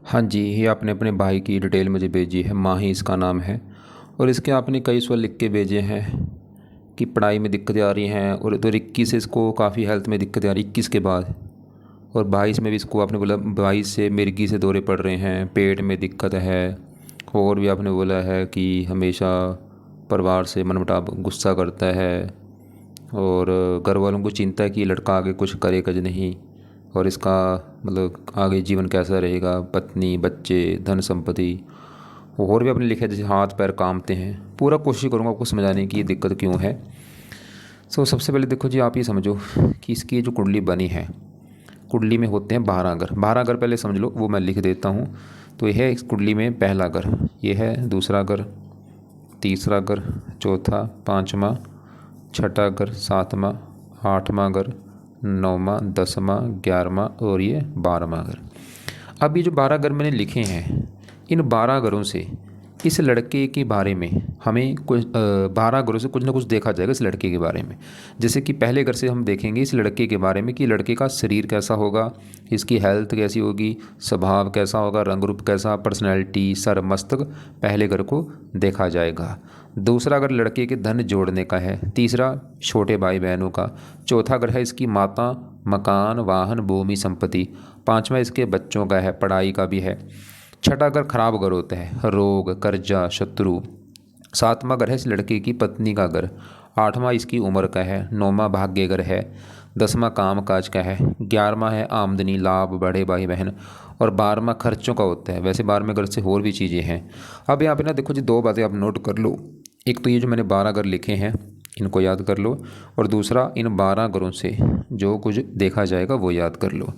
हाँ जी, ये आपने अपने भाई की डिटेल मुझे भेजी है, माही इसका नाम है। और इसके आपने कई सवाल लिख के भेजे हैं कि पढ़ाई में दिक्कतें आ रही हैं, और 2021 से इसको काफ़ी हेल्थ में दिक्कतें आ रही 21 के बाद। और 22 में भी इसको आपने बोला 22 से मिर्गी से दौरे पड़ रहे हैं, पेट में दिक्कत है। और भी आपने बोला है कि हमेशा परिवार से मनमुटाव, गुस्सा करता है, और घर वालों को चिंता है कि ये लड़का आगे कुछ करेगा ज नहीं, और इसका मतलब आगे जीवन कैसा रहेगा, पत्नी, बच्चे, धन संपत्ति। और भी आपने लिखा है जैसे हाथ पैर कांपते हैं। पूरा कोशिश करूँगा आपको समझाने की ये दिक्कत क्यों है। सबसे पहले देखो जी, आप ये समझो कि इसकी जो कुंडली बनी है, कुंडली में होते हैं 12 घर। 12 घर पहले समझ लो, वो मैं लिख देता हूँ। तो यह है इस कुंडली में पहला घर, ये है दूसरा घर, तीसरा घर, चौथा, पाँचवा, छठा घर, सातवां, आठवां घर, नौवां, 10वां, 11वां और ये 12वां घर। अब ये जो 12 घर मैंने लिखे हैं, इन 12 घरों से इस लड़के के बारे में हमें कुछ 12 घरों से कुछ ना कुछ देखा जाएगा इस लड़के के बारे में। जैसे कि पहले घर से हम देखेंगे इस लड़के के बारे में कि लड़के का शरीर कैसा होगा, इसकी हेल्थ कैसी होगी, स्वभाव कैसा होगा, रंग रूप कैसा, पर्सनैलिटी, सर, मस्तक, पहले घर को देखा जाएगा। दूसरा घर लड़के के धन जोड़ने का है। तीसरा छोटे भाई बहनों का। चौथा घर है इसकी माता, मकान, वाहन, भूमि, संपत्ति। पाँचवा इसके बच्चों का है, पढ़ाई का भी है। छठा घर खराब घर होता है, रोग, कर्जा, शत्रु। सातवां घर है इस लड़के की पत्नी का घर। आठवां इसकी उम्र का है। नौवां भाग्य घर है। 10वां काम काज का है। 11वां है आमदनी, लाभ, बड़े भाई बहन। और 12वां खर्चों का होता है। वैसे 12वें घर से और भी चीज़ें हैं। अब यहाँ पे ना देखो जी, दो बातें आप नोट कर लो। एक तो ये जो मैंने 12 घर लिखे हैं, इनको याद कर लो। और दूसरा, इन 12 घरों से जो कुछ देखा जाएगा वो याद कर लो।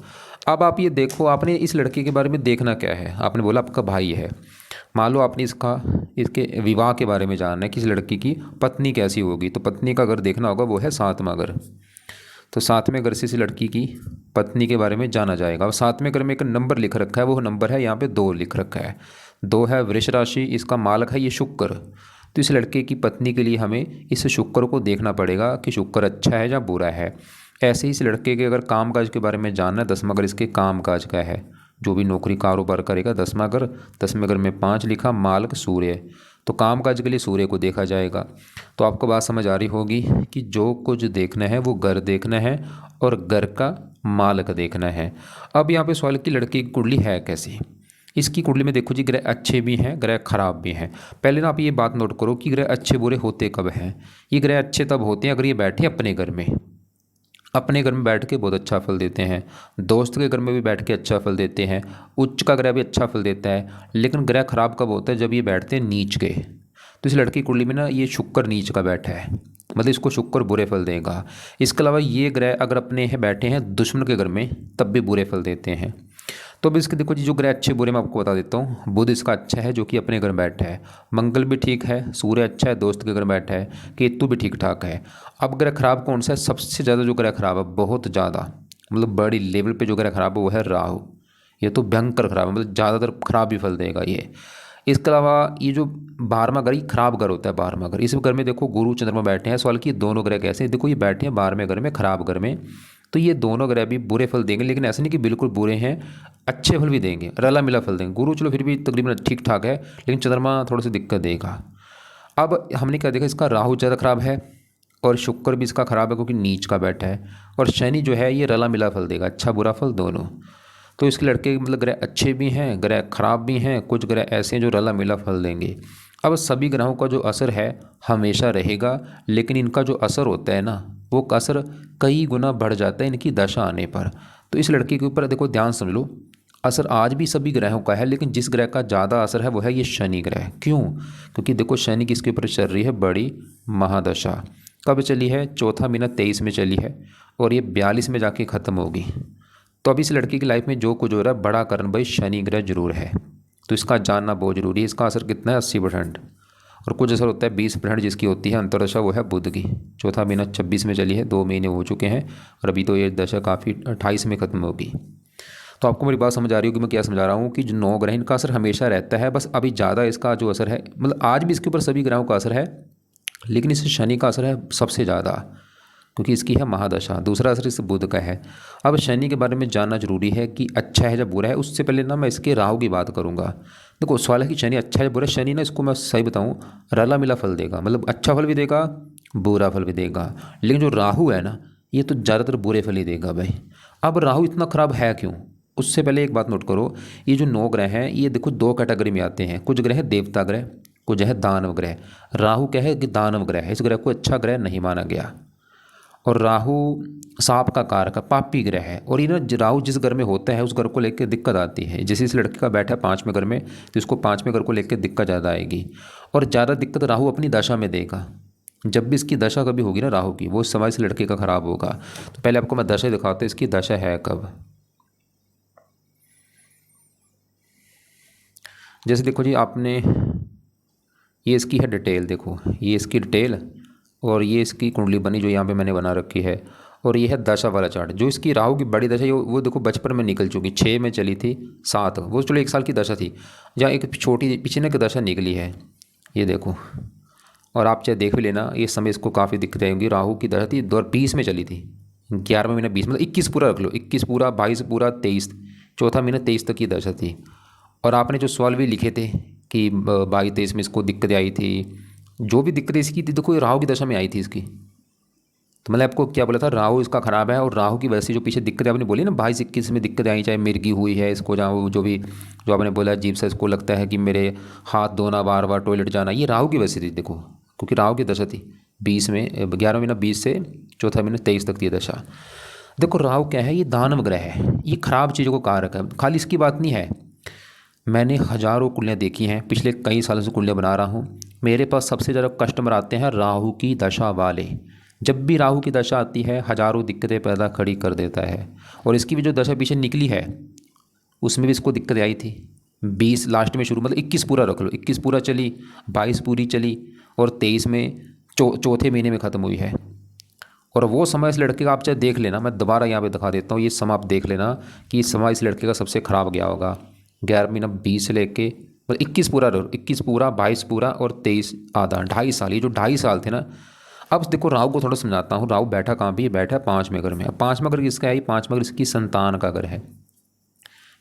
अब आप ये देखो, आपने इस लड़के के बारे में देखना क्या है। आपने बोला आपका भाई है, मान लो आपने इसके विवाह के बारे में जानना है कि इस लड़की की पत्नी कैसी होगी, तो पत्नी का घर देखना होगा, वो है 7वां घर। तो 7वें घर से इस लड़की की पत्नी के बारे में जाना जाएगा। और 7वें घर में एक नंबर लिख रखा है, वो नंबर है यहाँ पे 2 लिख रखा है। 2 है वृष राशि, इसका मालक है ये शुक्र। तो इस लड़के की पत्नी के लिए हमें इस शुक्र को देखना पड़ेगा कि शुक्र अच्छा है या बुरा है। ऐसे ही इस लड़के के अगर कामकाज के बारे में जानना है, 10वां घर इसके कामकाज का है, जो भी नौकरी कारोबार करेगा। 10वां घर, 10वें घर में 5 लिखा, मालक सूर्य, तो कामकाज के लिए सूर्य को देखा जाएगा। तो आपको बात समझ आ रही होगी कि जो कुछ देखना है वो घर देखना है और घर का मालक देखना है। अब यहाँ पे सवाल की लड़की की कुंडली है कैसी। इसकी कुंडली में देखो जी, ग्रह अच्छे भी हैं, ग्रह खराब भी हैं। पहले ना आप ये बात नोट करो कि ग्रह अच्छे बुरे होते कब हैं। ये ग्रह अच्छे तब होते हैं अगर ये बैठे अपने घर में, अपने घर में बैठ के बहुत अच्छा फल देते हैं। दोस्त के घर में भी बैठ के अच्छा फल देते हैं। उच्च का ग्रह भी अच्छा फल देता है। लेकिन ग्रह खराब कब होता है, जब ये बैठते हैं नीच के। तो इस लड़की कुंडली में ना ये शुक्र नीच का बैठा है, मतलब इसको शुक्र बुरे फल देगा। इसके अलावा ये ग्रह अगर अपने हैं बैठे हैं दुश्मन के घर में, तब भी बुरे फल देते हैं। तो अब इसके देखो जी, जो ग्रह अच्छे बुरे मैं आपको बता देता हूँ। बुध इसका अच्छा है, जो कि अपने घर में बैठा है। मंगल भी ठीक है, सूर्य अच्छा है, दोस्त के घर में बैठा है। केतु भी ठीक ठाक है। अब ग्रह खराब कौन सा है, सबसे ज़्यादा जो ग्रह खराब है, बहुत ज़्यादा, मतलब बड़ी लेवल पे जो ग्रह खराब है वो है राहु। ये तो भयंकर खराब है, मतलब ज़्यादातर खराब ही फल देगा ये। इसके अलावा ये जो 12वां घर, ये खराब घर होता है। 12वां घर, इस घर में देखो गुरु चंद्रमा बैठे हैं। सवाल कि ये दोनों ग्रह कैसे हैं, देखो ये बैठे हैं 12वें घर में, खराब घर में। तो ये दोनों ग्रह भी बुरे फल देंगे, लेकिन ऐसा नहीं कि बिल्कुल बुरे हैं, अच्छे फल भी देंगे, रला मिला फल देंगे। गुरु चलो फिर भी तकरीबन ठीक ठाक है, लेकिन चंद्रमा थोड़ी सी दिक्कत देगा। अब हमने क्या देखा, इसका राहु ज़्यादा खराब है और शुक्र भी इसका खराब है क्योंकि नीच का बैठा है। और शनि जो है ये रला मिला फल देगा, अच्छा बुरा फल दोनों। तो इसके लड़के मतलब ग्रह अच्छे भी हैं, ग्रह खराब भी हैं, कुछ ग्रह ऐसे हैं जो रला मिला फल देंगे। अब सभी ग्रहों का जो असर है हमेशा रहेगा, लेकिन इनका जो असर होता है ना, वो असर कई गुना बढ़ जाता है इनकी दशा आने पर। तो इस लड़के के ऊपर देखो, ध्यान समझ लो, असर आज भी सभी ग्रहों का है, लेकिन जिस ग्रह का ज़्यादा असर है वो है ये शनि ग्रह। क्यों? क्योंकि देखो शनि किसके ऊपर चल रही है, बड़ी महादशा। कब चली है? चौथा महीना 23 में चली है, और ये 42 में जाके ख़त्म होगी। तो अब इस लड़की की लाइफ में जो कुछ हो रहा है, बड़ा कारण भाई शनि ग्रह जरूर है। तो इसका जानना बहुत ज़रूरी है। इसका असर कितना है? 80%। और कुछ असर होता है 20%, जिसकी होती है अंतर्दशा, वो है बुध की। चौथा महीना 26 में चली है, 2 महीने हो चुके हैं, और अभी तो ये दशा काफ़ी 28 में ख़त्म होगी। तो आपको मेरी बात समझ आ रही होगी मैं क्या समझा रहा हूँ, कि जो 9 ग्रह इनका असर हमेशा रहता है, बस अभी ज़्यादा इसका जो असर है, मतलब आज भी इसके ऊपर सभी ग्रहों का असर है, लेकिन इस शनि का असर है सबसे ज़्यादा। क्योंकि इसकी है महादशा। दूसरा असर इस बुध का है। अब शनि के बारे में जानना जरूरी है कि अच्छा है या बुरा है। उससे पहले ना मैं इसके राहु की बात करूंगा। देखो सवाल है कि शनि अच्छा है या बुरा है। शनि ना, इसको मैं सही बताऊँ, रला मिला फल देगा, मतलब अच्छा फल भी देगा, बुरा फल भी देगा। लेकिन जो राहु है ना, ये तो ज़्यादातर बुरे फल ही देगा भाई। अब राहु इतना खराब है क्यों? उससे पहले एक बात नोट करो, ये जो 9 ग्रह हैं ये देखो 2 कैटेगरी में आते हैं। कुछ ग्रह है देवता ग्रह, कुछ है दानव ग्रह। राहु क्या है कि दानव ग्रह है, इस ग्रह को अच्छा ग्रह नहीं माना गया। और राहु सांप का कारक, पापी ग्रह है। और ये ना राहु जिस घर में होता है उस घर को लेकर दिक्कत आती है। जैसे इस लड़के का बैठा है 5वें घर में, तो इसको 5वें घर को लेकर दिक्कत ज़्यादा आएगी। और ज़्यादा दिक्कत राहु अपनी दशा में देगा। जब भी इसकी दशा कभी होगी ना राहु की, वो समय इस लड़के का खराब होगा। तो पहले आपको मैं दशा दिखाता हूँ, इसकी दशा है कब। जैसे देखो जी, आपने ये इसकी है डिटेल, देखो ये इसकी डिटेल और ये इसकी कुंडली बनी जो यहाँ पे मैंने बना रखी है। और ये है दशा वाला चार्ट। जो इसकी राहु की बड़ी दशा वो देखो बचपन में निकल चुकी, 6 में चली थी, 7 वो चलो 1 साल की दशा थी। जहाँ एक छोटी पीछे ने की दशा निकली है, ये देखो। और आप चाहे देख भी लेना, ये समय इसको काफ़ी दिक्कतें होंगी। राहु की दशा थी 2020 में चली थी, 11वां महीना 20, मतलब 21 पूरा रख लो, 21 पूरा, 22 पूरा, 23, चौथा महीना 23 तक की दशा थी। और आपने जो सवाल भी लिखे थे कि 22-23 में इसको दिक्कतें आई थी, जो भी दिक्कतें इसकी थी देखो ये राहु की दशा में आई थी इसकी। तो मैंने आपको क्या बोला था, राहु इसका खराब है। और राहु की वजह से जो पीछे दिक्कतें आपने बोली ना 22-21 में दिक्कतें आई, चाहे मिर्गी हुई है इसको, जहाँ जो भी जो आपने बोला अजीब सा इसको लगता है कि मेरे हाथ धोना, बार बार टॉयलेट जाना, ये राहु की वजह से थी देखो। क्योंकि राहु की दशा थी 20 में, 11वां महीना 20 से चौथा महीना 23 तक थी दशा। देखो राहु क्या है, ये दानव ग्रह है, ये खराब चीज़ों को कारक है। खाली इसकी बात नहीं है, मैंने हज़ारों कुंडलियाँ देखी हैं, पिछले कई सालों से कुंडलियाँ बना रहा हूँ। मेरे पास सबसे ज़्यादा कस्टमर आते हैं राहु की दशा वाले। जब भी राहु की दशा आती है हज़ारों दिक्कतें पैदा खड़ी कर देता है। और इसकी भी जो दशा पीछे निकली है उसमें भी इसको दिक्कतें आई थी। 20 लास्ट में शुरू, मतलब 21 पूरा रख लो, 21 पूरा चली, 22 पूरी चली और 23 में चौथे महीने में ख़त्म हुई है। और वो समय इस लड़के का आप चाहे देख लेना, मैं दोबारा यहाँ पे दिखा देता हूँ, ये समय आप देख लेना कि इस समय इस लड़के का सबसे ख़राब गया होगा। 11 महीना 20 से लेके, मतलब 21 पूरा, 21 पूरा, 22 पूरा और 23 आधा, 2.5 साल। ये जो 2.5 साल थे ना। अब देखो राहु को थोड़ा समझाता हूँ। राहु बैठा कहाँ भी, बैठा है 5वें घर में। अब 5वां घर किसका है? ये 5वां घर इसकी संतान का घर है।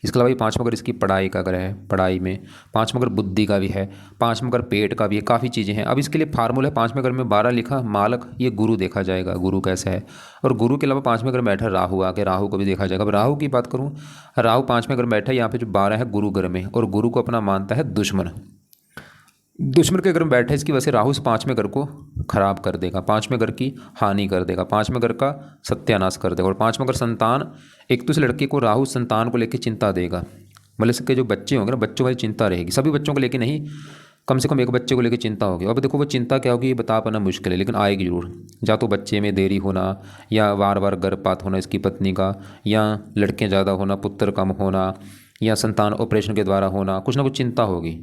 इसके अलावा ये 5वां घर इसकी पढ़ाई का घर है, पढ़ाई में। 5वां घर बुद्धि का भी है, 5वां घर पेट का भी है, काफ़ी चीज़ें हैं। अब इसके लिए फार्मूला है, 5वें घर में 12 लिखा, मालक, ये गुरु देखा जाएगा, गुरु कैसा है। और गुरु के अलावा 5वें घर में बैठा राहु, आके राहु को भी देखा जाएगा। अब राहु की बात करूँ, राहु 5वें घर में बैठा है, यहाँ पे जो 12 है गुरु घर में, और गुरु को अपना मानता है दुश्मन। दुश्मन के घर में बैठे, इसकी वजह से राहु इस 5वें घर को खराब कर देगा, 5वें घर की हानि कर देगा, 5वें घर का सत्यानाश कर देगा। और 5वां घर संतान, एक तो इस लड़के को राहु संतान को लेकर चिंता देगा। मतलब इसके जो बच्चे होंगे ना, बच्चों वाली चिंता रहेगी। सभी बच्चों को लेकर नहीं, कम से कम एक बच्चे को लेकर चिंता होगी। अब देखो वो चिंता क्या होगी ये बता पाना मुश्किल है, लेकिन आएगी जरूर। या तो बच्चे में देरी होना, या बार बार गर्भपात होना इसकी पत्नी का, या लड़कियाँ ज़्यादा होना, पुत्र कम होना, या संतान ऑपरेशन के द्वारा होना, कुछ ना कुछ चिंता होगी।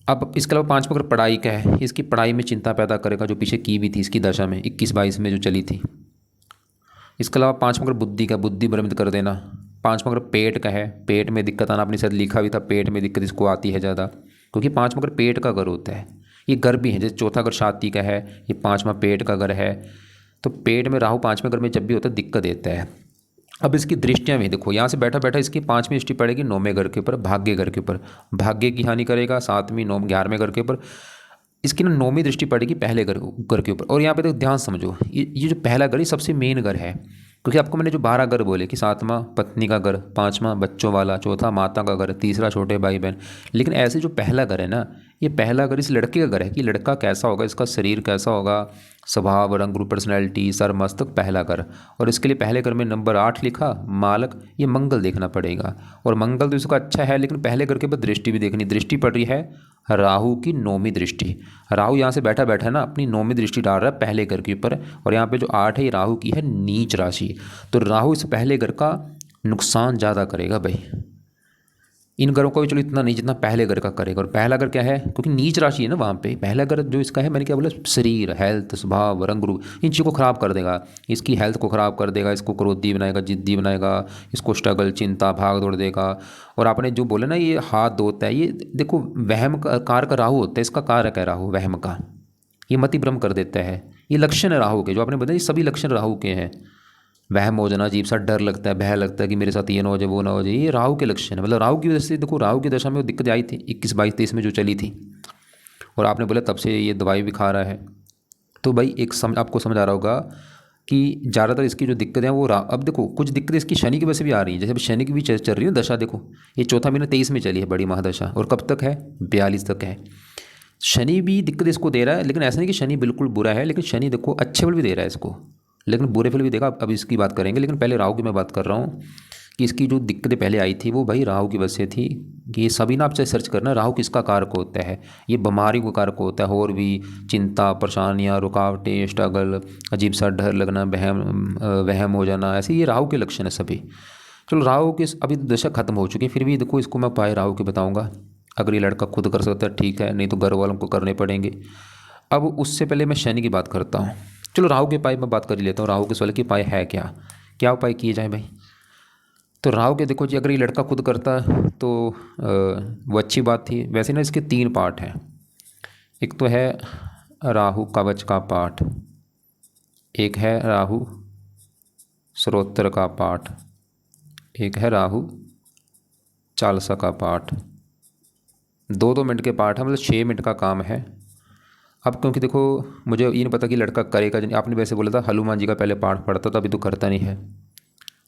अब इसके अलावा 5वां घर पढ़ाई का है, इसकी पढ़ाई में चिंता पैदा करेगा, जो पीछे की भी थी इसकी दशा में 21-22 में जो चली थी। इसके अलावा 5वां घर बुद्धि का, बुद्धि भ्रमित कर देना। 5वां घर पेट का है, पेट में दिक्कत आना, अपने साथ लिखा भी था, पेट में दिक्कत इसको आती है ज़्यादा, क्योंकि 5वां घर पेट का घर होता है। ये घर भी है, जैसे चौथा घर शादी का है, ये 5वां पेट का घर है। तो पेट में राहु 5वें घर में जब भी होता है दिक्कत देता है। अब इसकी दृष्टियाँ भी देखो, यहाँ से बैठा बैठा इसकी 5वीं दृष्टि पड़ेगी 9वें घर के ऊपर, भाग्य घर के ऊपर, भाग्य की हानि करेगा। 7वीं, 9, 11वें घर के ऊपर इसकी ना 9वीं दृष्टि पड़ेगी पहले घर के ऊपर। और यहाँ पे तो ध्यान समझो, ये जो पहला घर ये सबसे मेन घर है, क्योंकि आपको मैंने जो 12 घर बोले कि 7वां पत्नी का घर, 5वां बच्चों वाला, चौथा माता का घर, तीसरा छोटे भाई बहन। लेकिन ऐसे जो पहला घर है ना, ये पहला घर इस लड़के का घर है कि लड़का कैसा होगा, इसका शरीर कैसा होगा, स्वभाव, रंग रूप, पर्सनैलिटी, सर मस्तक, पहला घर। और इसके लिए पहले घर में नंबर 8 लिखा, मालक, ये मंगल देखना पड़ेगा। और मंगल तो इसका अच्छा है, लेकिन पहले घर के बाद दृष्टि भी देखनी। दृष्टि पड़ रही है राहु की 9वीं दृष्टि। राहु यहाँ से बैठा बैठा ना अपनी 9वीं दृष्टि डाल रहा है पहले घर के ऊपर। और यहाँ पे जो 8 है ये राहु की है नीच राशि। तो राहु इस पहले घर का नुकसान ज़्यादा करेगा भाई। इन घरों को भी चलो इतना नहीं जितना पहले घर का करेगा। और पहला घर क्या है, क्योंकि नीच राशि है ना वहाँ पे, पहला घर जो इसका है, मैंने क्या बोला, शरीर, हेल्थ, स्वभाव, रंग रूप, इन चीज़ों को ख़राब कर देगा। इसकी हेल्थ को ख़राब कर देगा, इसको क्रोधी बनाएगा, जिद्दी बनाएगा, इसको स्ट्रगल, चिंता, भाग दौड़ देगा। और आपने जो बोला ना ये हाथ धोता है, ये देखो वहम कार का राहु होता है, इसका कारक है राहु वहम का, ये मति भ्रम कर देता है। ये लक्षण है राहु के, जो आपने बताया ये सभी लक्षण राहु के हैं। वहम हो जाना, अजीब सा डर लगता है, भय लगता है कि मेरे साथ ये ना हो जाए वो ना हो जाए, ये राहु के लक्षण है। मतलब राहु की वजह से देखो, राहु की दशा में वो दिक्कत आई थी 21, 22, 23 में जो चली थी, और आपने बोला तब से ये दवाई भी खा रहा है। तो भाई एक आपको समझ आ रहा होगा कि ज़्यादातर इसकी जो दिक्कतें हैं वो अब देखो कुछ दिक्कतें इसकी शनि की वजह से भी आ रही हैं। जैसे अभी शनि की भी चल रही है दशा, देखो ये चौथा महीना 23 में चली है बड़ी महादशा, और कब तक है, 42 तक है। शनि भी दिक्कत इसको दे रहा है, लेकिन ऐसा नहीं कि शनि बिल्कुल बुरा है, लेकिन शनि देखो अच्छे फल भी दे रहा है इसको, लेकिन बुरे फल भी देगा। अब इसकी बात करेंगे, लेकिन पहले राहु की मैं बात कर रहा हूँ कि इसकी जो दिक्कतें पहले आई थी वो भाई राहु की वजह से थी। कि ये सभी ना आप चाहे सर्च करना, राहु किसका कारक होता है, ये बीमारी को कारक होता है, और भी चिंता, परेशानियाँ, रुकावटें, स्ट्रगल, अजीब सा डर लगना, वहम हो जाना, ऐसे ये राहु के लक्षण है सभी। चलो राहु की अभी दशा खत्म हो चुकी है, फिर भी देखो इसको मैं उपाय राहु के बताऊँगा। अगर ये लड़का खुद कर सकता है ठीक है, नहीं तो घर वालों को करने पड़ेंगे। अब उससे पहले मैं शनि की बात करता हूँ। चलो राहु के उपाय मैं बात कर ही लेता हूँ, राहु के सवाल के उपाय है क्या, क्या उपाय किए जाए भाई। तो राहु के देखो जी, अगर ये लड़का खुद करता तो वो अच्छी बात थी। वैसे ना इसके 3 पार्ट हैं, एक तो है राहु कवच का पाठ, एक है राहु स्रोत्र का पाठ, एक है राहु चालसा का पाठ। 2-2 मिनट के पाठ है, मतलब 6 मिनट का काम है। अब क्योंकि देखो मुझे ये नहीं पता कि लड़का करेगा, आपने वैसे बोला था हनुमान जी का पहले पाठ पढ़ता था, अभी तो करता नहीं है।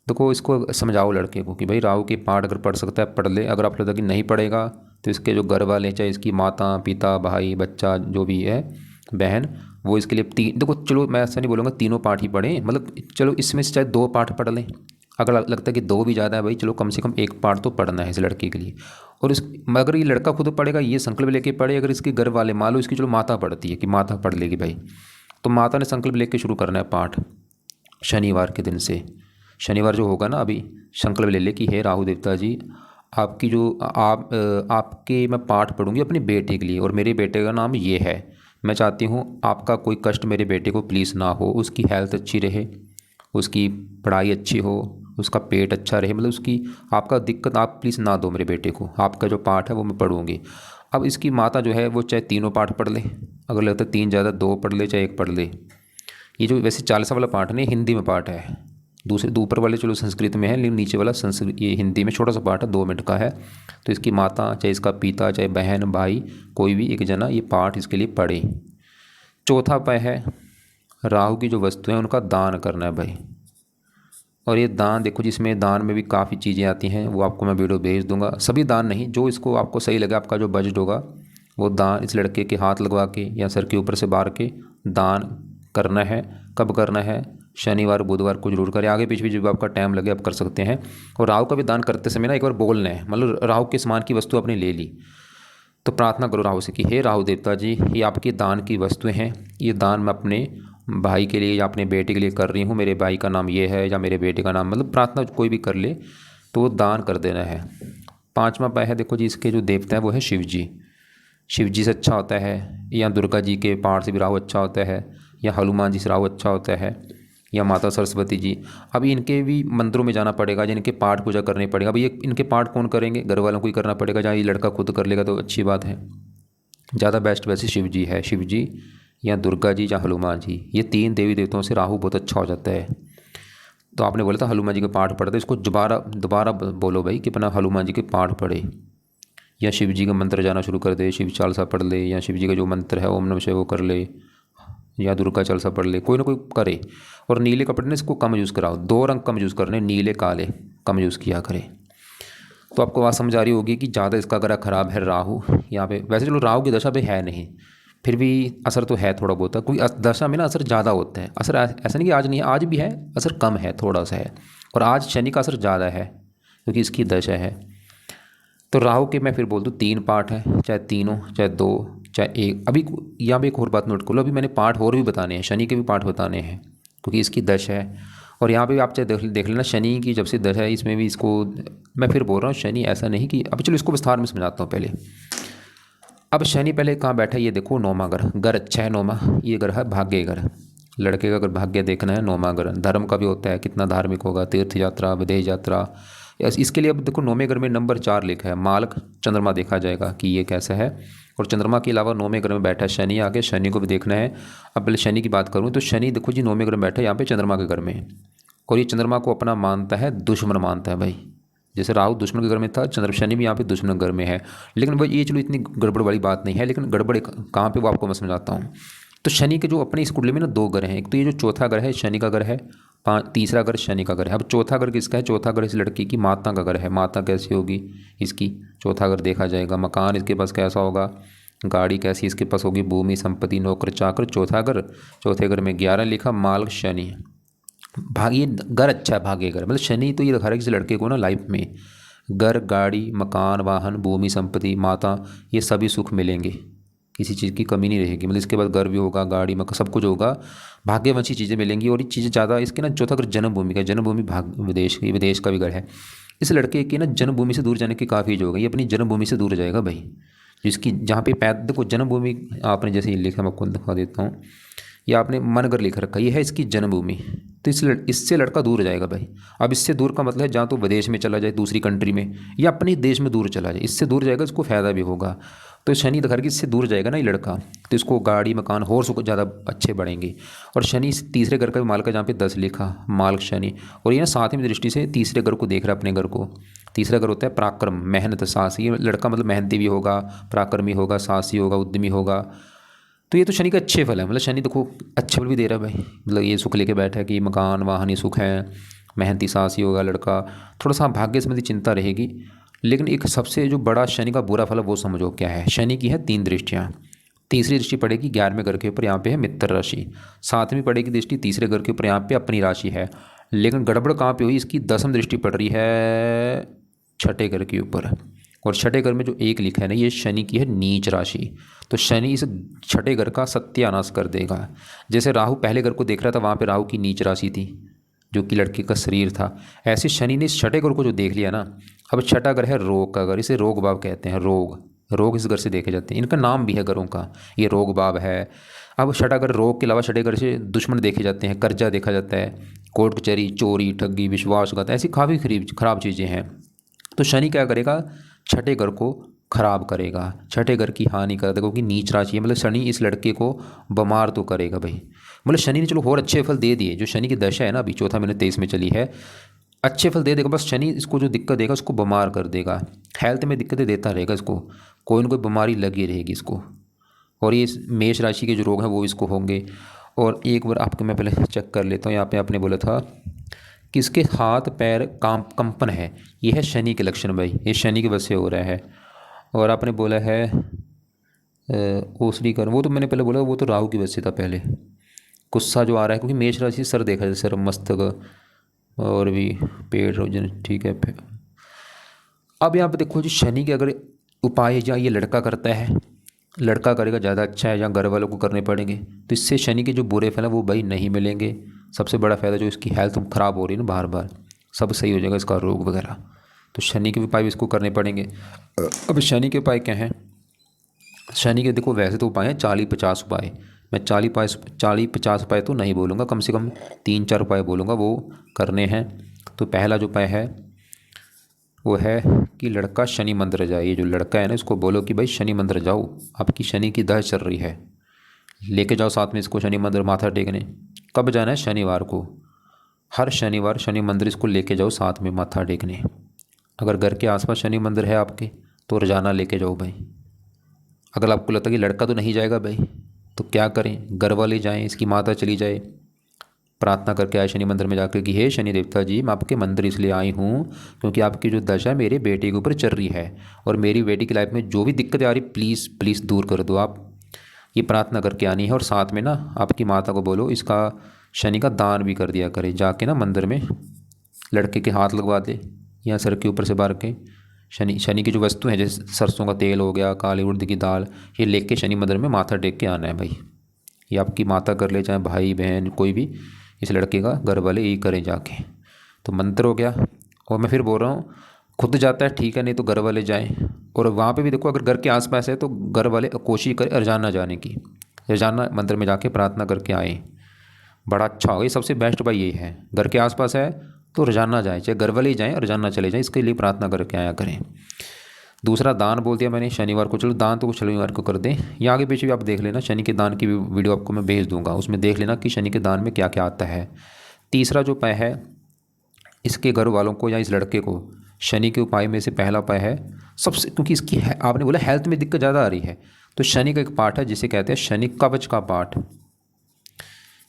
देखो इसको समझाओ लड़के को कि भाई राहु के पाठ अगर पढ़ सकता है पढ़ ले, अगर आप लगता कि नहीं पढ़ेगा तो इसके जो घर वाले, चाहे इसकी माता पिता भाई बच्चा जो भी है बहन, वो इसके लिए देखो चलो मैं ऐसा नहीं बोलूँगा तीनों पाठ ही पढ़ें, मतलब चलो इसमें से चाहे 2 पाठ पढ़ लें। अगर लगता है कि 2 भी ज़्यादा है भाई, चलो कम से कम 1 पाठ तो पढ़ना है इस लड़के के लिए। और अगर ये लड़का खुद पढ़ेगा, ये संकल्प लेके पढ़े, अगर इसके घर वाले मान लो इसकी चलो माता पढ़ती है कि माता पढ़ लेगी भाई, तो माता ने संकल्प लेके शुरू करना है पाठ शनिवार के दिन से। शनिवार जो होगा ना, अभी संकल्प ले ले कि हे राहु देवता जी, आपकी जो आपके मैं पाठ पढ़ूंगी अपने बेटे के लिए, और मेरे बेटे का नाम ये है, मैं चाहती हूँ आपका कोई कष्ट मेरे बेटे को प्लीज़ ना हो, उसकी हेल्थ अच्छी रहे, उसकी पढ़ाई अच्छी हो, उसका पेट अच्छा रहे, मतलब उसकी आपका दिक्कत आप प्लीज़ ना दो मेरे बेटे को। आपका जो पाठ है वो मैं पढ़ूंगी। अब इसकी माता जो है वो चाहे तीनों पाठ पढ़ ले, अगर लगता है 3 ज़्यादा 2 पढ़ ले, चाहे 1 पढ़ ले। ये जो वैसे 40 वाला पाठ नहीं, हिंदी में पाठ है, दूसरे ऊपर वाले चलो संस्कृत में है, लेकिन नीचे वाला संस्कृत ये हिंदी में छोटा सा पाठ है, 2 मिनट का है। तो इसकी माता, चाहे इसका पिता, चाहे बहन भाई, कोई भी एक जना ये पाठ इसके लिए पढ़े। चौथा उपाय है राहु की जो वस्तु है उनका दान करना है भाई। और ये दान देखो, जिसमें दान में भी काफ़ी चीज़ें आती हैं, वो आपको मैं वीडियो भेज दूंगा। सभी दान नहीं, जो इसको आपको सही लगे, आपका जो बजट होगा वो दान इस लड़के के हाथ लगवा के या सर के ऊपर से बार के दान करना है। कब करना है, शनिवार बुधवार को जरूर करें, आगे पीछे भी जब आपका टाइम लगे आप कर सकते हैं। और राहु का भी दान करते समय ना एक बार बोलना है, मतलब राहु के समान की वस्तु आपने ले ली तो प्रार्थना करो राहु से कि हे राहु देवता जी, ये आपके दान की वस्तुएं हैं, ये दान मैं अपने भाई के लिए या अपने बेटे के लिए कर रही हूँ, मेरे भाई का नाम ये है या मेरे बेटे का नाम, मतलब प्रार्थना कोई भी कर ले तो वो दान कर देना है। 5वां उपाय है, देखो जी इसके जो देवता है वो है शिव जी। शिव जी से अच्छा होता है, या दुर्गा जी के पाठ से भी राहु अच्छा होता है, या हनुमान जी से राहु अच्छा होता है, या माता सरस्वती जी। अभी इनके भी मंदिरों में जाना पड़ेगा, जिनके पाठ पूजा करनी पड़ेगा। अभी ये इनके पाठ कौन करेंगे, घर वालों को ही करना पड़ेगा, जहाँ ये लड़का खुद कर लेगा तो अच्छी बात है। ज़्यादा बेस्ट वैसे शिव जी है, शिव जी या दुर्गा जी या हनुमान जी, ये 3 देवी देवताओं से राहु बहुत अच्छा हो जाता है। तो आपने बोला था हनुमान जी के पाठ पढ़ते, इसको दोबारा बोलो भाई कि अपना हनुमान जी के पाठ पढ़े, या शिव जी का मंत्र जाना शुरू कर दे, शिव चालीसा पढ़ ले, या शिव जी का जो मंत्र है ओम नमः शिवाय वो कर ले, या दुर्गा चालीसा पढ़ ले, कोई ना कोई करे। और नीले कपड़े ने इसको कम यूज़ कराओ, 2 रंग कम यूज़ करने, नीले काले कम यूज़ किया करे। तो आपको बात समझ आ रही होगी कि ज़्यादा इसका ग्रह खराब है राहु यहाँ पे। वैसे चलो राहु की दशा पे है नहीं, फिर भी असर तो है थोड़ा बहुत, कोई दशा में ना असर ज़्यादा होता है। असर ऐसा नहीं कि आज नहीं है, आज भी है, असर कम है, थोड़ा सा है। और आज शनि का असर ज़्यादा है क्योंकि इसकी दशा है। तो राहु के मैं फिर बोल दूँ 3 पार्ट है, चाहे तीनों, चाहे 2, चाहे 1। अभी यहाँ पे एक और बात नोट कर लो, अभी मैंने पार्ट और भी बताने हैं, शनि के भी पार्ट बताने हैं क्योंकि इसकी दशा है। और यहाँ पे भी आप चाहे देख लेना, शनि की जब से दशा है इसमें भी इसको मैं फिर बोल रहा हूँ, शनि ऐसा नहीं कि अभी चलो इसको विस्तार में समझाता हूँ पहले। अब शनि पहले कहाँ बैठा है, ये देखो 9वां घर अच्छा है 9वां, ये घर है भाग्य घर। लड़के का अगर भाग्य देखना है 9वां घर, धर्म का भी होता है, कितना धार्मिक होगा, तीर्थ यात्रा, विदेश यात्रा, इसके लिए अब देखो 9वें घर में नंबर 4 लिखा है, मालक चंद्रमा देखा जाएगा कि ये कैसा है। और चंद्रमा के अलावा 9वें घर में बैठा है शनि, आगे शनि को भी देखना है। अब पहले शनि की बात करूँ तो शनि देखो जी 9वें घर में बैठा है, यहाँ पे चंद्रमा के घर में, और ये चंद्रमा को अपना मानता है, दुश्मन मानता है भाई। जैसे राहु दुश्मन के घर में था, शनि भी यहाँ पे दुश्मन के घर में है। लेकिन भाई ये चलो इतनी गड़बड़ वाली बात नहीं है, लेकिन गड़बड़ कहाँ पे वो आपको मैं समझाता हूँ। तो शनि के जो अपने इस कुंडली में ना 2 घर हैं, एक तो ये जो चौथा घर है शनि का घर है, तीसरा घर शनि का घर है। अब चौथा घर किसका है? चौथा घर इस लड़की की माता का घर है। माता कैसी होगी इसकी? चौथा घर देखा जाएगा। मकान इसके पास कैसा होगा? गाड़ी कैसी इसके पास होगी? भूमि, संपत्ति, नौकर चाकर। चौथा घर, चौथे घर में 11 लिखा, माल शनि। ये घर अच्छा है, भाग्य घर, मतलब शनि तो ये दिखा रहा है किसी लड़के को ना लाइफ में घर, गाड़ी, मकान, वाहन, भूमि, संपत्ति, माता, ये सभी सुख मिलेंगे, किसी चीज़ की कमी नहीं रहेगी। मतलब इसके बाद घर भी होगा, गाड़ी, मकान, सब कुछ होगा, भाग्यवंशी चीज़ें मिलेंगी। और ये चीज़ें ज़्यादा इसके ना चौथा घर जन्मभूमि का, जन्मभूमि विदेश का भी घर है। इस लड़के की ना जन्मभूमि से दूर जाने की काफ़ी जो होगा, ये अपनी जन्मभूमि से दूर जाएगा भाई। जिसकी जहाँ पे देखो जन्मभूमि आपने जैसे ये लिखा, मैं आपको दिखा देता हूँ, या आपने मनगर लिख रखा, ये है इसकी जन्मभूमि। तो इससे लड़का दूर जाएगा भाई। अब इससे दूर का मतलब है जहाँ तो विदेश में चला जाए, दूसरी कंट्री में, या अपने देश में दूर चला जाए, इससे दूर जाएगा, इसको फ़ायदा भी होगा। तो शनि दिखा कि इससे दूर जाएगा ना ये लड़का, तो इसको गाड़ी, मकान, और सुख ज़्यादा अच्छे बढ़ेंगे। और शनि तीसरे घर का भी मालक है, जहाँ पे 10 लिखा, मालक शनि। और ये ना 7वीं दृष्टि से तीसरे घर को देख रहा है, अपने घर को। तीसरा घर होता है पराक्रम, मेहनत, साहस। ये लड़का मतलब मेहनती भी होगा, पराक्रमी होगा, साहसी होगा, उद्यमी होगा। तो ये तो शनि का अच्छे फल है, मतलब शनि देखो अच्छे फल भी दे रहा है भाई। मतलब ये सुख लेके बैठा है कि मकान, वाहन, ये सुख है, मेहनती, साहसी होगा लड़का। थोड़ा सा भाग्य संबंधी चिंता रहेगी। लेकिन एक सबसे जो बड़ा शनि का बुरा फल है वो समझो क्या है। शनि की है 3 दृष्टियाँ। तीसरी दृष्टि पड़ेगी 11वें घर के ऊपर, यहाँ पे है मित्र राशि। 7वीं पड़ेगी दृष्टि तीसरे घर के ऊपर, यहाँ पे अपनी राशि है। लेकिन गड़बड़ कहाँ पे हुई? इसकी 10वीं दृष्टि पड़ रही है छठे घर के ऊपर। और छठे घर में जो 1 लिखा है ना, ये शनि की है नीच राशि। तो शनि इस छठे घर का सत्यानाश कर देगा। जैसे राहु पहले घर को देख रहा था, वहाँ पे राहु की नीच राशि थी, जो कि लड़के का शरीर था। ऐसे शनि ने इस छठे घर को जो देख लिया ना, अब छठा घर है रोग का घर, इसे रोग भाव कहते हैं। रोग इस घर से देखे जाते हैं, इनका नाम भी है घरों का, ये रोग भाव है। अब छठा घर रोग के अलावा छठे घर से दुश्मन देखे जाते हैं, कर्जा देखा जाता है, कोर्ट कचहरी, चोरी, ठगी, विश्वासघात, ऐसी काफ़ी खराब चीज़ें हैं। तो शनि क्या करेगा? छठे घर को खराब करेगा, छठे घर की हानि कर देगा, क्योंकि नीच राशि है। मतलब शनि इस लड़के को बीमार तो करेगा भाई। मतलब शनि ने चलो और अच्छे फल दे दिए, जो शनि की दशा है ना अभी चौथा महीने 23 में चली है, अच्छे फल दे देगा। बस शनि इसको जो दिक्कत देगा उसको बीमार कर देगा, हेल्थ में दिक्कतें देता रहेगा इसको, कोई ना कोई बीमारी लगी रहेगी इसको। और ये मेष राशि के जो रोग हैं वो इसको होंगे। और एक बार आपके मैं पहले चेक कर लेता हूँ, यहाँ पे आपने बोला था कि इसके हाथ पैर कंपन है, ये है शनि के लक्षण भाई, ये शनि की वजह से हो रहा है। और आपने बोला है ओसरी कर, वो तो मैंने पहले बोला, वो तो राहु की वजह से था पहले। गुस्सा जो आ रहा है, क्योंकि मेष राशि सर देखा जाए, सर, मस्तक और भी पेट, ठीक है। अब यहाँ पे देखो जी शनि के अगर उपाय जहाँ ये लड़का करता है, लड़का करेगा ज़्यादा अच्छा है, जहाँ घर वालों को करने पड़ेंगे, तो इससे शनि के जो बुरे फल हैं वो भाई नहीं मिलेंगे। सबसे बड़ा फ़ायदा जो इसकी हेल्थ ख़राब हो रही है ना बार बार, सब सही हो जाएगा, इसका रोग वगैरह। तो शनि के उपाय भी इसको करने पड़ेंगे। अब शनि के उपाय क्या हैं? शनि के देखो वैसे तो उपाय हैं 40-50 उपाय। मैं 40-50 उपाय तो नहीं बोलूँगा, कम से कम 3-4 उपाय बोलूँगा, वो करने हैं। तो पहला जो उपाय है वो है कि लड़का शनि मंदिर जाए। ये जो लड़का है ना, इसको बोलो कि भाई शनि मंदिर जाओ, आपकी शनि की दशा चल रही है, लेके जाओ साथ में इसको शनि मंदिर माथा टेकने। कब जाना है? शनिवार को, हर शनिवार शनि मंदिर इसको लेके जाओ साथ में माथा टेकने। अगर घर के आसपास शनि मंदिर है आपके तो रोजाना लेके जाओ भाई। अगर आपको लगता है कि लड़का तो नहीं जाएगा भाई, तो क्या करें, घर वाले जाएँ, इसकी माता चली जाए, प्रार्थना करके आए शनि मंदिर में जाकर कि हे शनि देवता जी, मैं आपके मंदिर इसलिए आई हूँ क्योंकि आपकी जो दशा मेरे बेटे के ऊपर चल रही है, और मेरी बेटी की लाइफ में जो भी दिक्कतें आ रही प्लीज़ प्लीज़ दूर कर दो आप। ये प्रार्थना करके आनी है। और साथ में ना आपकी माता को बोलो इसका शनि का दान भी कर दिया करे, जाके ना मंदिर में लड़के के हाथ लगवा दे या सर के ऊपर से बार के। शनि की जो वस्तु हैं जैसे सरसों का तेल हो गया, काली उड़द की दाल, ये लेके शनि मंदिर में माथा टेक के आना है भाई। ये आपकी माता कर ले, चाहे भाई बहन कोई भी, इस लड़के का घर वाले यही करें जाके। तो मंत्र हो गया। और मैं फिर बोल रहा हूँ, खुद जाता है ठीक है, नहीं तो घर वाले जाएं। और वहाँ पे भी देखो, अगर घर के आसपास है तो घर वाले कोशिश करें रोजाना जाने की, रोजाना मंदिर में जाके प्रार्थना करके आए, बड़ा अच्छा होगा। ये सबसे बेस्ट उपाय यही है। घर के आसपास है तो रोजाना जाए, चाहे घर वाले ही जाएँ और रोजाना चले जाएँ, इसके लिए प्रार्थना करके आया करें। दूसरा दान बोल दिया मैंने शनिवार को, चलो दान तो शनिवार को कर दें, या आगे पीछे भी आप देख लेना, शनि के दान की भी वीडियो आपको मैं भेज दूंगा, उसमें देख लेना कि शनि के दान में क्या क्या आता है। तीसरा जो उपाय है, इसके घर वालों को या इस लड़के को शनि के उपाय में से पहला उपाय है सबसे, क्योंकि इसकी आपने बोला हेल्थ में दिक्कत ज़्यादा आ रही है, तो शनि का एक पाठ है जिसे कहते हैं शनि कवच का पाठ।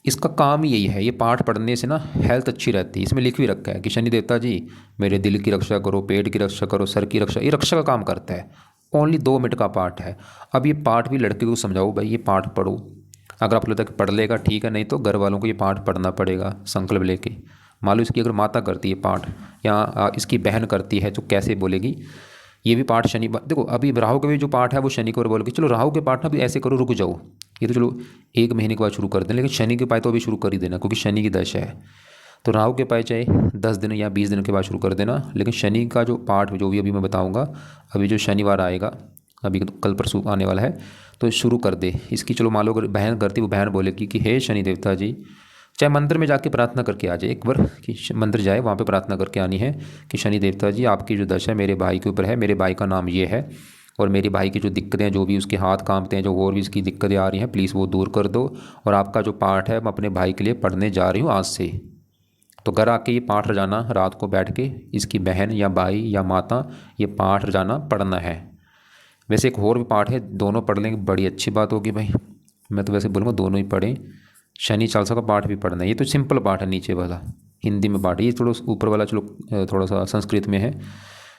इसका काम ही यही है, ये पाठ पढ़ने से ना हेल्थ अच्छी रहती है। इसमें लिख भी रखा है कि शनि देवता जी मेरे दिल की रक्षा करो, पेट की रक्षा करो, सर की रक्षा, ये रक्षा का काम करता है। ओनली 2 मिनट का पाठ है। अब ये पाठ भी लड़के को समझाओ, भाई ये पाठ पढ़ो, अगर आप लगता है कि पढ़ लेगा ठीक है, नहीं तो घर वालों को ये पाठ पढ़ना पड़ेगा संकल्प लेके। मान लो इसकी अगर माता करती है पाठ या इसकी बहन करती है, तो कैसे बोलेगी ये भी पाठ शनि, देखो अभी राहु का भी जो पाठ है वो शनि को बोलोगे, चलो राहु के पाठ ना भी ऐसे करो, रुक जाओ, ये तो चलो 1 महीने के बाद शुरू कर दें, लेकिन शनि के पाए तो अभी शुरू कर ही देना, क्योंकि शनि की दशा है। तो राहु के पाए चाहे 10 दिन या 20 दिन के बाद शुरू कर देना, लेकिन शनि का जो पाठ जो भी अभी मैं बताऊँगा, अभी जो शनिवार आएगा, अभी कल परसों आने वाला है, तो शुरू कर दे इसकी। चलो मान लो अगर बहन करती, वो बहन बोलेगी कि हे शनि देवता जी, चाहे मंदिर में जाके प्रार्थना करके आ जाए एक बार, कि मंदिर जाए वहाँ पे प्रार्थना करके आनी है कि शनि देवता जी आपकी जो दशा है मेरे भाई के ऊपर है, मेरे भाई का नाम ये है, और मेरे भाई की जो दिक्कतें हैं, जो भी उसके हाथ कांपते हैं, जो और भी इसकी दिक्कतें आ रही हैं, प्लीज़ वो दूर कर दो। और आपका जो पाठ है मैं अपने भाई के लिए पढ़ने जा रही हूँ आज से। तो घर आके ये पाठ रोजाना रात को बैठ के इसकी बहन या भाई या माता ये पाठ रोजाना पढ़ना है। वैसे एक और भी पाठ है, दोनों पढ़ लेंगे बड़ी अच्छी बात होगी भाई, मैं तो वैसे बोलूँगा दोनों ही पढ़ें। शनि चालीसा का पाठ भी पढ़ना है, ये तो सिंपल पाठ है नीचे वाला, हिंदी में पाठ, ये थोड़ा ऊपर वाला चलो थोड़ा सा संस्कृत में है।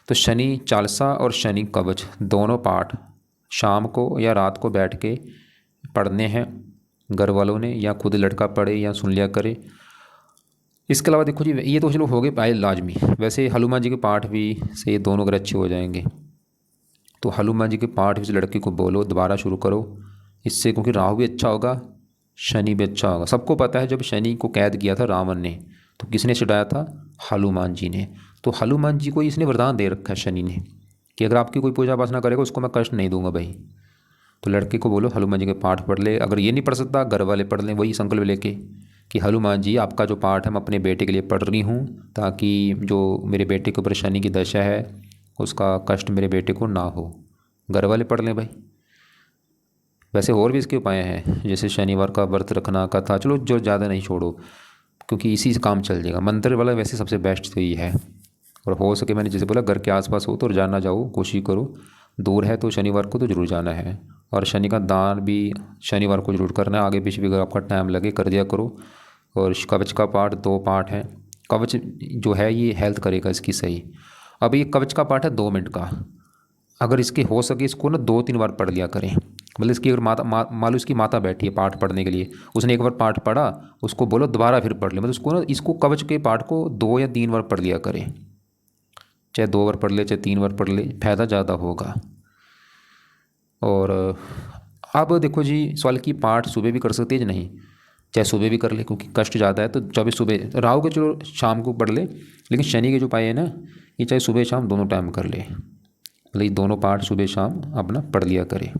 तो शनि चालीसा और शनि कवच दोनों पाठ शाम को या रात को बैठ के पढ़ने हैं घर वालों ने, या खुद लड़का पढ़े या सुन लिया करे। इसके अलावा देखो जी, ये तो चलो हो गए पाए लाजमी, वैसे हनुमान जी के पाठ भी से ये दोनों अगर अच्छे हो जाएंगे, तो हनुमान जी के पाठ भी लड़के को बोलो दोबारा शुरू करो इससे, क्योंकि राहु भी अच्छा होगा, शनि भी अच्छा होगा। सबको पता है जब शनि को कैद किया था रावण ने, तो किसने छुड़ाया था? हनुमान जी ने। तो हनुमान जी को इसने वरदान दे रखा है शनि ने कि अगर आपकी कोई पूजा उपासना करेगा उसको मैं कष्ट नहीं दूंगा भाई। तो लड़के को बोलो हनुमान जी के पाठ पढ़ ले, अगर ये नहीं पढ़ सकता घर वाले पढ़ लें वही संकल्प लेके कि हनुमान जी आपका जो पाठ है मैं अपने बेटे के लिए पढ़ रही हूँ, ताकि जो मेरे बेटे के ऊपर शनि की दशा है उसका कष्ट मेरे बेटे को ना हो। घर वाले पढ़ लें भाई। वैसे और भी इसके उपाय हैं, जैसे शनिवार का व्रत रखना, कथा, चलो जो ज़्यादा नहीं छोड़ो, क्योंकि इसी से काम चल जाएगा। मंदिर वाला वैसे सबसे बेस्ट तो ये है, और हो सके मैंने जैसे बोला घर के आसपास हो तो जाना जाओ, कोशिश करो, दूर है तो शनिवार को तो ज़रूर जाना है। और शनि का दान भी शनिवार को जरूर करना है, आगे पीछे भी अगर आपका टाइम लगे कर दिया करो। और कवच का पाठ 2 पाठ है, कवच जो है ये हेल्थ करेगा इसकी सही। अब ये कवच का पाठ है 2 मिनट का, अगर इसके हो सके इसको ना 2-3 बार पढ़ लिया करें। मतलब इसकी अगर मान लो इसकी माता बैठी है पाठ पढ़ने के लिए, उसने एक बार पाठ पढ़ा, उसको बोलो दोबारा फिर पढ़ ले, मतलब उसको ना इसको कवच के पाठ को 2 या 3 बार पढ़ लिया करें, चाहे 2 बार पढ़ ले चाहे 3 बार पढ़ ले, फ़ायदा ज़्यादा होगा। और अब देखो जी सवाल की पाठ सुबह भी कर सकते हैं या नहीं, चाहे सुबह भी कर ले क्योंकि कष्ट ज़्यादा है, तो 24 सुबह, राहु के चलो शाम को पढ़ ले, लेकिन शनि के जो पाए है ना ये चाहे सुबह शाम दोनों टाइम कर ले, मतलब ये दोनों पाठ सुबह शाम अपना पढ़ लिया करे।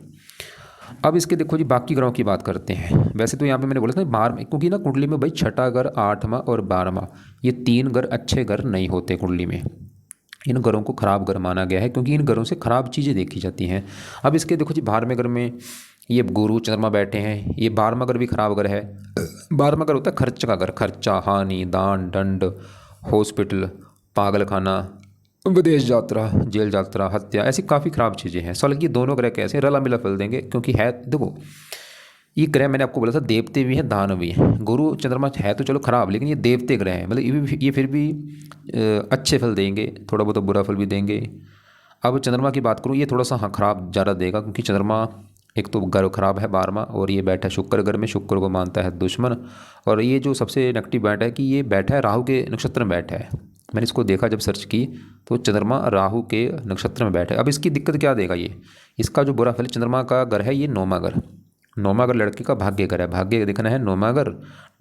अब इसके देखो जी बाकी ग्रहों की बात करते हैं। वैसे तो यहाँ पे मैंने बोला था 12, क्योंकि ना कुंडली में भाई 6ठा घर, 8वां और 12वां ये 3 घर अच्छे घर नहीं होते कुंडली में, इन घरों को खराब घर माना गया है, क्योंकि इन घरों से खराब चीज़ें देखी जाती हैं। अब इसके देखो जी 12वें घर में ये गुरु चंद्रमा बैठे हैं, ये 12वां घर भी खराब घर है। 12वां घर होता है खर्च का घर, खर्चा, हानि, दान, दंड, हॉस्पिटल, पागलखाना, विदेश यात्रा, जेल यात्रा, हत्या, ऐसी काफ़ी खराब चीज़ें हैं। सो ये दोनों ग्रह कैसे रला मिला फल देंगे, क्योंकि है देखो ये ग्रह मैंने आपको बोला था देवते भी हैं दानव भी हैं। गुरु चंद्रमा है तो चलो खराब, लेकिन ये देवते ग्रह हैं, मतलब ये फिर भी अच्छे फल देंगे, थोड़ा बहुत बुरा फल भी देंगे। अब चंद्रमा की बात करूँ, ये थोड़ा सा हाँ खराब ज़्यादा देगा, क्योंकि चंद्रमा एक तो घर खराब है 12वां, और ये बैठा है शुक्र घर में, शुक्र को मानता है दुश्मन। और ये जो सबसे नेगेटिव बैठ है कि ये बैठा है राहु के नक्षत्र में बैठा है। मैंने इसको देखा जब सर्च की तो चंद्रमा राहु के नक्षत्र में बैठा है। अब इसकी दिक्कत क्या देगा ये, इसका जो बुरा फल, चंद्रमा का घर है ये 9वां घर, 9वां घर लड़के का भाग्य घर है, भाग्य देखना है 9वां घर।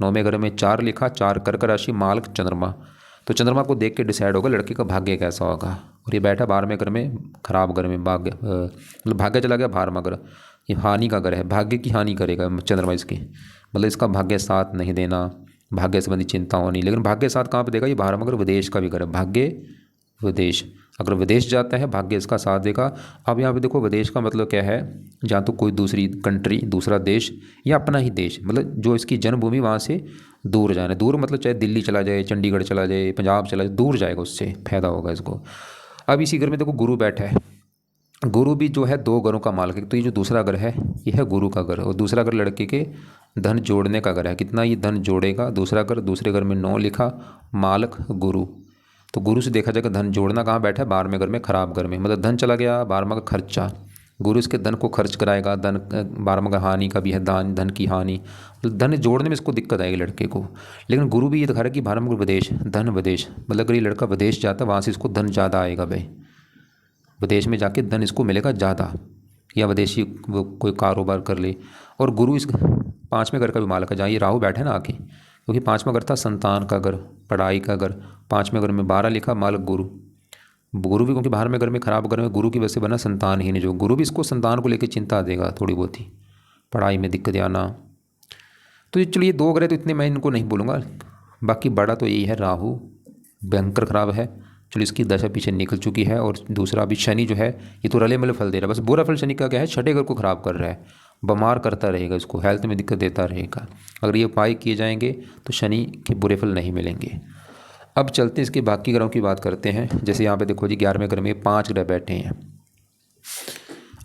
9वें घर में 4 लिखा, 4 कर्क राशि, मालक चंद्रमा, तो चंद्रमा को देख के डिसाइड होगा लड़के का भाग्य कैसा होगा। और ये बैठा 12वें घर में, खराब घर में, भाग्य मतलब भाग्य चला गया 12वां घर, ये हानि का घर है, भाग्य की हानि करेगा चंद्रमा इसकी, मतलब इसका भाग्य साथ नहीं देना, भाग्य संबंधी चिंता होनी। लेकिन भाग्य साथ कहाँ पे देगा, ये बारह मगर विदेश का भी घर है, भाग्य विदेश, अगर विदेश जाता है भाग्य इसका साथ देगा। अब यहाँ पे देखो विदेश का मतलब क्या है, जहाँ तो कोई दूसरी कंट्री, दूसरा देश या अपना ही देश, मतलब जो इसकी जन्मभूमि वहाँ से दूर जाना है। दूर मतलब चाहे दिल्ली चला जाए, चंडीगढ़ चला जाए, पंजाब चला जाए, दूर जाएगा, उससे फायदा होगा इसको। अब इसी घर में देखो गुरु बैठा है, गुरु भी जो है दो घरों का मालिक है। तो ये जो दूसरा घर है ये है गुरु का घर, और दूसरा घर लड़के के धन जोड़ने का घर है। कितना ये धन जोड़ेगा दूसरा घर, दूसरे घर में 9 लिखा, मालक गुरु। तो गुरु से देखा जाएगा धन जोड़ना कहाँ बैठा है, 12वें घर में, खराब घर में, मतलब धन चला गया, 12वां का खर्चा, गुरु इसके धन को खर्च कराएगा। धन 12वां का हानि का भी है, दान धन की हानि, मतलब धन जोड़ने में इसको दिक्कत आएगी लड़के को। लेकिन गुरु भी ये दिखा रहा है कि 12वां का विदेश, धन विदेश, मतलब अगर ये लड़का विदेश जाता है वहाँ से इसको धन ज़्यादा आएगा भाई, विदेश में जाके धन इसको मिलेगा ज़्यादा, या विदेशी वो कोई कारोबार कर ले। और गुरु इस 5वें घर का भी मालिक है, जहाँ ये राहु बैठे ना आके, क्योंकि 5वां घर था संतान का घर, पढ़ाई का घर, 5वें घर में 12 लिखा, मालिक गुरु। गुरु भी क्योंकि 12वें घर में, खराब घर में, गुरु की वजह से बना संतान ही नहीं, जो गुरु भी इसको संतान को लेकर चिंता देगा थोड़ी बहुत ही, पढ़ाई में दिक्कत आना। तो ये चलिए 2 ग्रह तो इतने मैं इनको नहीं बोलूँगा, बाकी बड़ा तो यही है, राहु भयंकर खराब है। चलो इसकी दशा पीछे निकल चुकी है। और दूसरा अभी शनि जो है ये तो रले मिले फल दे रहा है, बस बुरा फल शनि का क्या है, 6ठे घर को खराब कर रहा है, बीमार करता रहेगा, इसको हेल्थ में दिक्कत देता रहेगा। अगर ये उपाय किए जाएंगे तो शनि के बुरे फल नहीं मिलेंगे। अब चलते इसके बाकी ग्रहों की बात करते हैं। जैसे यहाँ पे देखो जी 11वें घर में 5 ग्रह बैठे हैं।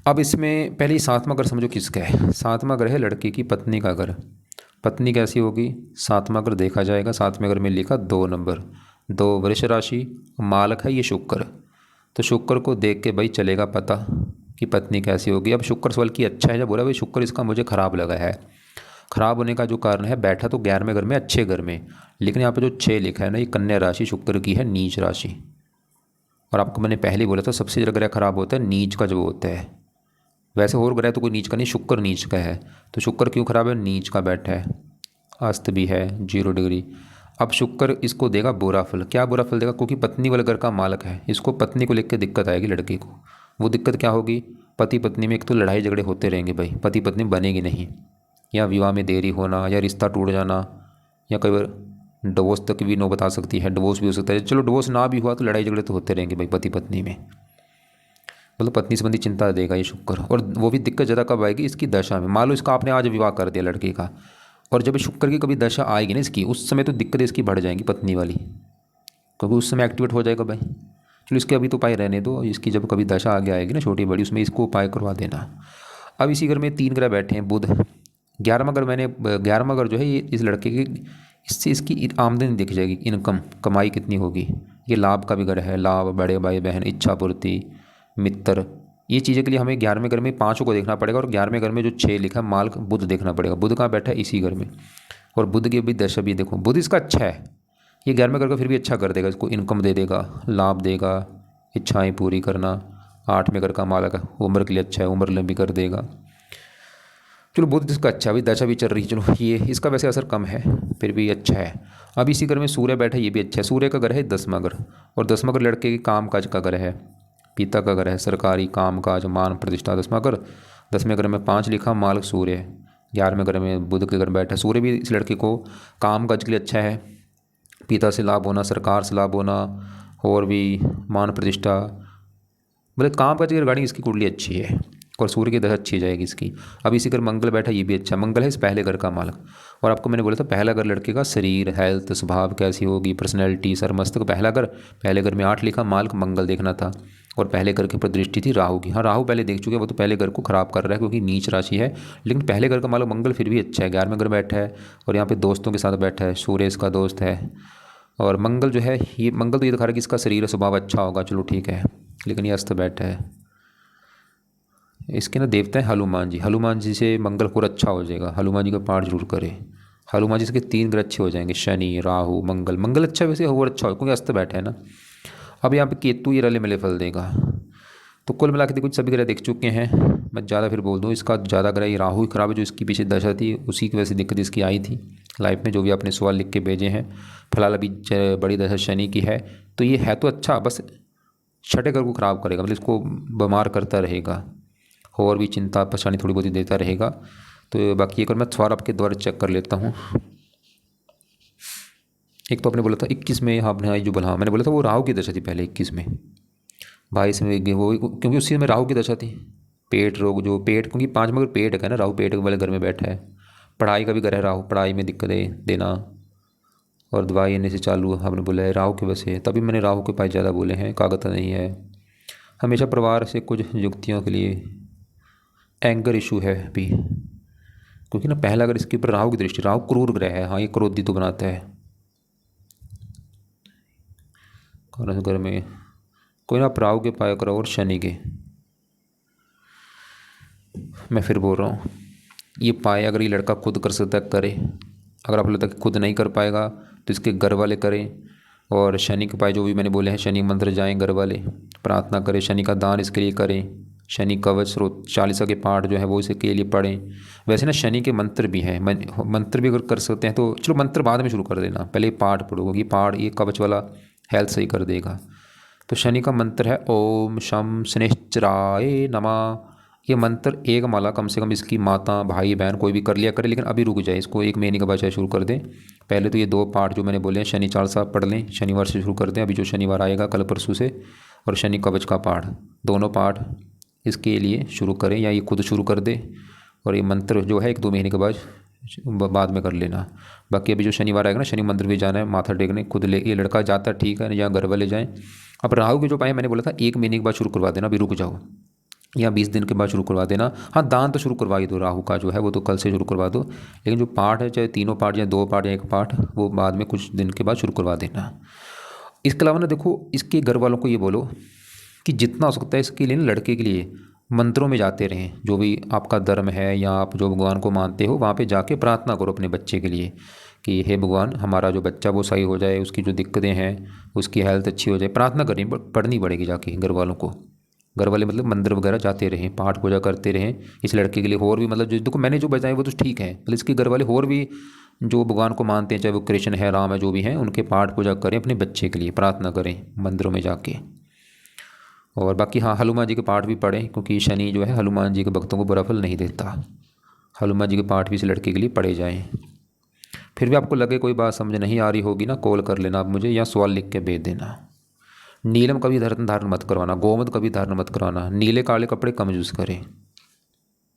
अब इसमें पहले ही 7वां घर समझो किसका है, 7वां घर है लड़के की पत्नी का घर। पत्नी कैसी होगी, 7वां घर देखा जाएगा, 7वें घर में लिखा 2 नंबर, 2 वृष राशि, मालक है ये शुक्र। तो शुक्र को देख के भाई चलेगा पता कि पत्नी कैसी होगी। अब शुक्र सवाल की अच्छा है या बुरा, भाई शुक्र इसका मुझे खराब लगा है। खराब होने का जो कारण है, बैठा तो 11वें घर में, अच्छे घर में, लेकिन यहाँ पे जो 6 लिखा है ना, ये कन्या राशि शुक्र की है, नीच राशि। और आपको मैंने पहले बोला था सबसे ज़्यादा ग्रह खराब होता है नीच का जो होता है, वैसे और ग्रह तो कोई नीच का नहीं, शुक्र नीच का है। तो शुक्र क्यों खराब है, नीच का बैठा है, अस्त भी है 0 डिग्री। अब शुक्र इसको देगा बुरा फल। क्या बुरा फल देगा, क्योंकि पत्नी वाले घर का मालक है, इसको पत्नी को लेकर दिक्कत आएगी लड़के को। वो दिक्कत क्या होगी, पति पत्नी में एक तो लड़ाई झगड़े होते रहेंगे भाई, पति पत्नी बनेगी नहीं, या विवाह में देरी होना, या रिश्ता टूट जाना, या कई बार डिवोर्स तक भी नौबत आ सकती है, डिवोर्स भी हो सकता है। चलो डिवोर्स ना भी हुआ तो लड़ाई झगड़े तो होते रहेंगे भाई पति पत्नी में, मतलब पत्नी संबंधी चिंता देगा ये शुक्र। और वो भी दिक्कत ज़्यादा कब आएगी, इसकी दशा में। मान लो इसका आपने आज विवाह कर दिया लड़के का, और जब शुक्र की कभी दशा आएगी ना इसकी, उस समय तो दिक्कत इसकी बढ़ जाएंगी पत्नी वाली, क्योंकि उस समय एक्टिवेट हो जाएगा भाई। चलो इसके अभी तो उपाय रहने दो, इसकी जब कभी दशा आगे आएगी ना छोटी बड़ी, उसमें इसको उपाय करवा देना। अब इसी घर में 3 ग्रह बैठे हैं, बुध 11वां घर, मैंने 11वां घर जो है ये इस लड़के के, इससे इसकी आमदनी दिख जाएगी, इनकम कमाई कितनी होगी। ये लाभ का भी घर है, लाभ, बड़े भाई बहन, इच्छा पूर्ति, मित्र, ये चीज़ें के लिए हमें 11वें घर में 5 को देखना पड़ेगा। और 11वें घर में जो 6 लिखा है माल बुध देखना पड़ेगा, बुध कहाँ बैठा है, इसी घर में। और बुध की भी दशा भी देखो, बुध इसका अच्छा है, ये 11वें घर का फिर भी अच्छा कर देगा, इसको इनकम दे देगा, लाभ देगा, इच्छाएं पूरी करना। 8वें घर का मालक है, उम्र के लिए अच्छा है, उम्र लंबी कर देगा। चलो बुध इसका अच्छा, अभी दशा भी चल रही है, चलो ये इसका वैसे असर कम है, फिर भी अच्छा है। अब इसी घर में सूर्य बैठा है, ये भी अच्छा है। सूर्य का घर है 10वां घर, और 10वां घर लड़के के काम काज का घर है, पिता का घर है, सरकारी काम काज, मान प्रतिष्ठा। 10वां घर, 10वें घर में 5 लिखा, मालक सूर्य। 11वें घर में बुध के घर बैठा, सूर्य भी इस लड़के को काम काज के लिए अच्छा है, पिता से लाभ होना, सरकार से लाभ होना, और भी मान प्रतिष्ठा, मतलब काम काज की रिगार्डिंग इसकी कुंडली अच्छी है। और सूर्य की दशा अच्छी जाएगी इसकी। अब इसी घर मंगल बैठा, ये भी अच्छा, मंगल है इस पहले घर का मालक। और आपको मैंने बोला था पहला घर लड़के का शरीर, हेल्थ, स्वभाव कैसी होगी, पर्सनैलिटी, सरमस्तक, पहला घर, पहले घर में 8 लिखा, मालक मंगल देखना था। और पहले घर के ऊपर दृष्टि थी राहु की। हाँ राहु पहले देख चुके हैं, वो तो पहले घर को खराब कर रहा है क्योंकि नीच राशि है, लेकिन पहले घर का मालक मंगल फिर भी अच्छा है, 11वें घर बैठा है, और यहाँ पे दोस्तों के साथ बैठा है, सूर्य इसका दोस्त है। और मंगल जो है, ये मंगल तो ये दिखा रहा है कि इसका शरीर स्वभाव अच्छा होगा, चलो ठीक है, लेकिन ये अस्त बैठा है। इसके ना देवता है हनुमान जी, हनुमान जी से मंगल को अच्छा हो जाएगा, हनुमान जी का पाठ जरूर करें। हनुमान जी से 3 ग्रह अच्छे हो जाएंगे, शनि, राहु, मंगल। मंगल अच्छा वैसे और अच्छा हो क्योंकि अस्त बैठा है ना। अब यहाँ पे केतु ये रले मिले फल देगा। तो कुल मिला के देखो सभी ग्रह देख चुके हैं, मैं ज़्यादा फिर बोल दूँ, इसका ज़्यादा ग्रह ये राहु ही खराब है, जो इसकी पीछे दशा थी उसी की वजह से दिक्कत इसकी आई थी लाइफ में। जो भी आपने सवाल लिख के भेजे हैं, फिलहाल अभी बड़ी दशा शनि की है, तो ये है तो अच्छा, बस 6ठे घर को खराब करेगा, मतलब इसको बीमार करता रहेगा, और भी चिंता परेशानी थोड़ी बहुत देता रहेगा। तो बाकी एक और मैं सवाल आपके द्वारा चेक कर लेता हूँ। एक तो आपने बोला था 21 में आपने आई जो बला, मैंने बोला था वो राहु की दशा थी पहले 21 में, 22 में वो, क्योंकि उसी में राहु की दशा थी। पेट रोग जो पेट, क्योंकि 5 में अगर पेट है ना, राहु पेट वाले घर में बैठा है। पढ़ाई का भी घर है राहु, पढ़ाई में दिक्कतें देना और दवाई आने से चालू हमने बोला है राहु की वजह से, तभी मैंने राहु के पास ज़्यादा बोले हैं, कागत नहीं है। हमेशा परिवार से कुछ युक्तियों के लिए एंगर इशू है अभी, क्योंकि ना पहला अगर इसके ऊपर राहु की दृष्टि, राहु क्रूर ग्रह है, हाँ ये क्रोधी तो बनाता है। घर में कोई ना, आप राहु के पाया करो और शनि के, मैं फिर बोल रहा हूँ ये पाए अगर ये लड़का खुद कर सकता है करे, अगर आप लगता है कि खुद नहीं कर पाएगा तो इसके घर वाले करें। और शनि के पाए जो भी मैंने बोले हैं, शनि मंत्र जाएं घर वाले, प्रार्थना करें, शनि का दान इसके लिए करें, शनि कवच स्रोत 40 के पाठ जो है वो इसके लिए पढ़ें। वैसे ना शनि के मंत्र भी हैं, मंत्र भी अगर कर सकते हैं तो चलो मंत्र बाद में शुरू कर देना, पहले पाठ पढ़ो, क्योंकि पाठ ये कवच वाला हेल्थ सही कर देगा। तो शनि का मंत्र है ओम शम शनिश्चराय नमः। ये मंत्र एक माला कम से कम इसकी माता भाई बहन कोई भी कर लिया करे, लेकिन अभी रुक जाए, इसको 1 महीने के बाद चाहे शुरू कर दें। पहले तो ये 2 पाठ जो मैंने बोले हैं शनि चालीसा पढ़ लें, शनिवार से शुरू कर दें, अभी जो शनिवार आएगा कल परसों से, और शनि कवच का पाठ, दोनों पाठ इसके लिए शुरू करें, या ये खुद शुरू कर दे। और ये मंत्र जो है 1-2 महीने के बाद में कर लेना। बाकी अभी जो शनिवार आएगा ना, शनि मंदिर भी जाना है माथा टेकने, खुद ले, ये लड़का जाता ठीक है, या घर वाले जाएँ। अब राहु के जो पाए मैंने बोला था 1 महीने के बाद शुरू करवा देना, अभी रुक जाओ, या 20 दिन के बाद शुरू करवा देना। हाँ दान तो शुरू करवा ही दो, राहु का जो है वो तो कल से शुरू करवा दो, लेकिन जो पाठ है चाहे 3 पाठ या 2 पाठ या 1 पाठ, वो बाद में कुछ दिन के बाद शुरू करवा देना। इसके अलावा ना देखो, इसके घर वालों को ये बोलो कि जितना हो सकता है इसके लिए ना, लड़के के लिए मंत्रों में जाते रहें, जो भी आपका धर्म है या आप जो भगवान को मानते हो वहाँ पे जाके प्रार्थना करो अपने बच्चे के लिए कि हे भगवान हमारा जो बच्चा वो सही हो जाए, उसकी जो दिक्कतें हैं उसकी हेल्थ अच्छी हो जाए। प्रार्थना करनी पढ़नी पड़ेगी जाके घर वालों को, घर वाले मतलब मंदिर वगैरह जाते रहें, पाठ पूजा करते रहें इस लड़के के लिए। और भी मतलब जो देखो मैंने जो बताया वो तो ठीक है, मतलब इसके घर वाले और भी जो भगवान को मानते हैं, चाहे वो कृष्ण है राम है जो भी हैं, उनके पाठ पूजा करें, अपने बच्चे के लिए प्रार्थना करें मंदिरों में जाके। और बाकी हाँ हनुमान जी के पाठ भी पढ़ें, क्योंकि शनि जो है हनुमान जी के भक्तों को बुरा फल नहीं देता। हनुमान जी के पाठ भी इस लड़के के लिए पढ़े जाएँ। फिर भी आपको लगे कोई बात समझ नहीं आ रही होगी ना, कॉल कर लेना आप मुझे, या सवाल लिख के भेज देना। नीलम कभी धारण मत करवाना, गोमद कभी धारण मत करवाना, नीले काले कपड़े कम यूज़ करें।